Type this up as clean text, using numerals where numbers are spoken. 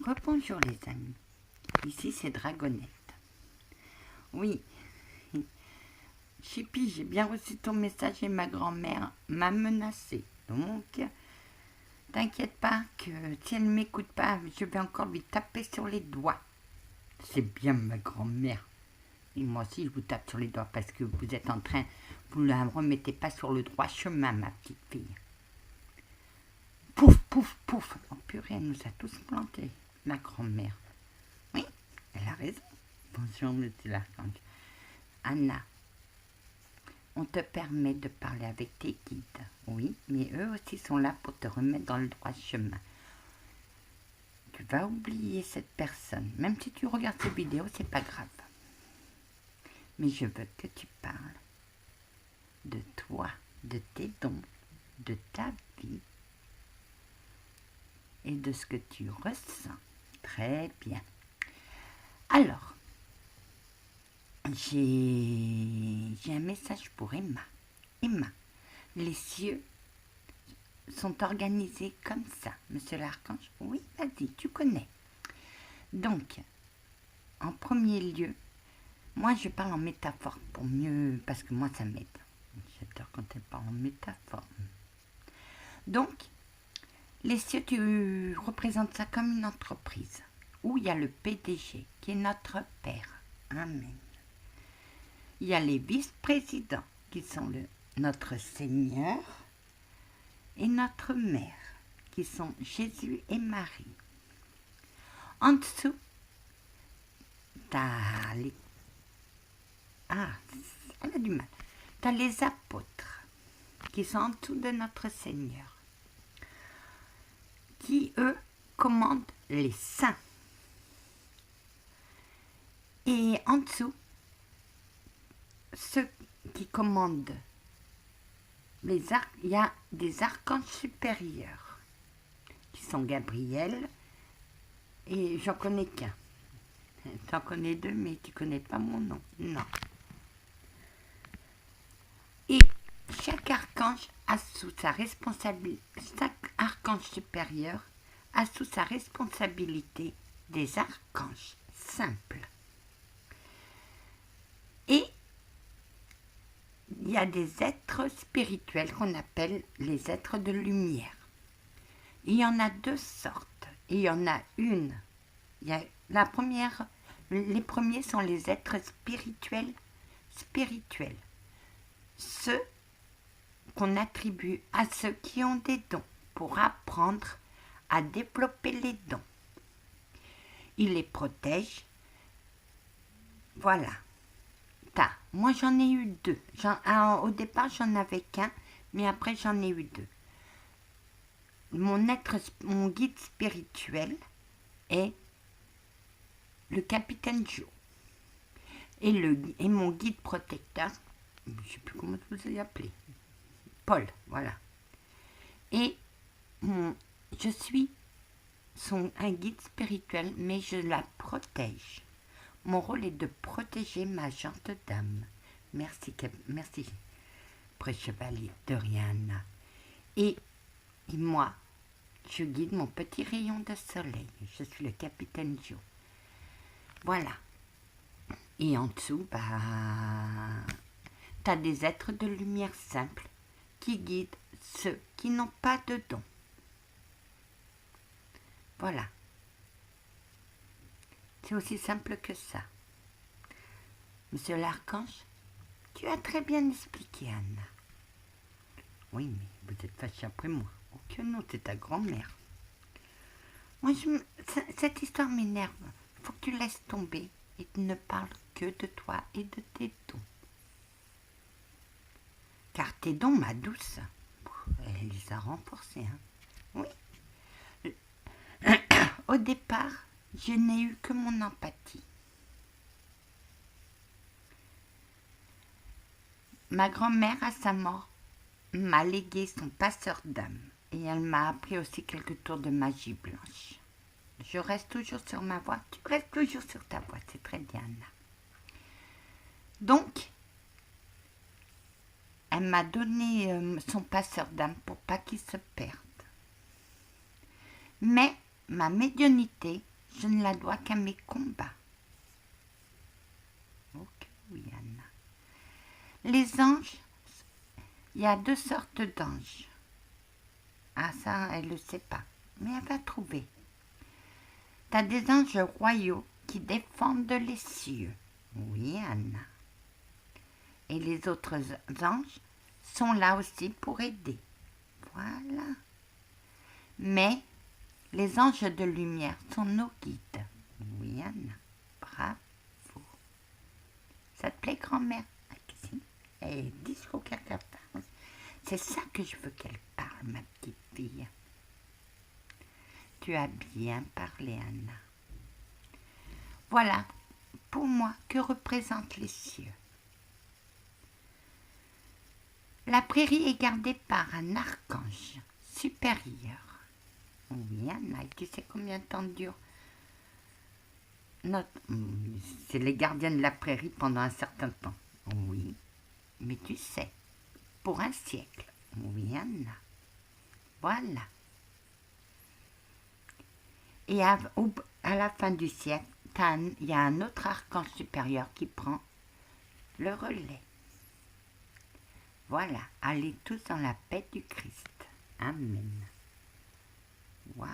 Rebonjour les amis, ici c'est Dragonette. Oui, Chippy, j'ai bien reçu ton message et ma grand-mère m'a menacée. Donc, t'inquiète pas que si elle ne m'écoute pas, je vais encore lui taper sur les doigts. C'est bien ma grand-mère. Et moi aussi je vous tape sur les doigts parce que vous êtes en train, vous ne la remettez pas sur le droit chemin ma petite fille. Pouf, pouf, pouf. Oh purée, elle nous a tous plantés, la grand-mère. Oui, elle a raison. Bonjour, monsieur l'archange. Anna, on te permet de parler avec tes guides, oui, mais eux aussi sont là pour te remettre dans le droit chemin. Tu vas oublier cette personne, même si tu regardes cette vidéo, c'est pas grave. Mais je veux que tu parles de toi, de tes dons, de ta vie et de ce que tu ressens. Très bien. Alors, j'ai un message pour Emma. Emma, les cieux sont organisés comme ça, monsieur l'archange. Oui, vas-y, tu connais. Donc, en premier lieu, moi je parle en métaphore pour mieux, parce que moi ça m'aide. J'adore quand elle parle en métaphore. Donc, les cieux, tu représentes ça comme une entreprise où il y a le PDG qui est notre père. Amen. Il y a les vice-présidents qui sont notre Seigneur et notre Mère qui sont Jésus et Marie. En dessous, t'as les... Ah, elle a du mal. T'as les apôtres qui sont en dessous de notre Seigneur qui, eux, commandent les saints. Et en dessous, ceux qui commandent il y a des archanges supérieurs qui sont Gabriel et j'en connais qu'un. T'en connais deux, mais tu connais pas mon nom. Non. Et chaque archange a sous sa responsabilité, chaque archange supérieur a sous sa responsabilité des archanges simples. Et il y a des êtres spirituels qu'on appelle les êtres de lumière. Il y en a deux sortes. Et il y en a une. Il y a la première, les premiers sont les êtres spirituels. Ceux qu'on attribue à ceux qui ont des dons pour apprendre à développer les dons. Ils les protègent. Voilà. Moi, j'en ai eu deux. Au départ, j'en avais qu'un, mais après, j'en ai eu deux. Mon guide spirituel est le capitaine Joe. Et mon guide protecteur, je ne sais plus comment vous avez appelé, Paul, voilà. Et je suis un guide spirituel, mais je la protège. Mon rôle est de protéger ma gente dame. Merci, pré-chevalier, de rien. Et moi, je guide mon petit rayon de soleil. Je suis le capitaine Joe. Voilà. Et en dessous, tu as des êtres de lumière simples qui guident ceux qui n'ont pas de dons. Voilà. C'est aussi simple que ça. Monsieur l'archange, tu as très bien expliqué, Anna. Oui, mais vous êtes fâché après moi. Oh que non, c'est ta grand-mère. Moi, cette histoire m'énerve. Il faut que tu laisses tomber et tu ne parles que de toi et de tes dons. Car tes dons, ma douce, elle les a renforcés. Hein. Oui. Au départ, je n'ai eu que mon empathie. Ma grand-mère, à sa mort, m'a légué son passeur d'âme et elle m'a appris aussi quelques tours de magie blanche. Je reste toujours sur ma voie, tu restes toujours sur ta voie, c'est très bien, Anna. Donc, elle m'a donné son passeur d'âme pour pas qu'il se perde. Mais ma médiumnité je ne la dois qu'à mes combats. Ok, oui, Anna. Les anges, il y a 2 sortes d'anges. Ah, ça, elle ne le sait pas, mais elle va trouver. Tu as des anges royaux qui défendent les cieux. Oui, Anna. Et les autres anges sont là aussi pour aider. Voilà. Mais les anges de lumière sont nos guides. Oui, Anna. Bravo. Ça te plaît, grand-mère? Et dis ce qu'elle parle. C'est ça que je veux qu'elle parle, ma petite fille. Tu as bien parlé, Anna. Voilà, pour moi, que représentent les cieux. La prairie est gardée par un archange supérieur. Oui, Anna, et tu sais combien de temps dure c'est les gardiens de la prairie pendant un certain temps. Oui, mais tu sais, pour un siècle. Oui, Anna. Voilà. Et à la fin du siècle, il y a un autre archange supérieur qui prend le relais. Voilà, allez tous dans la paix du Christ. Amen. Waouh.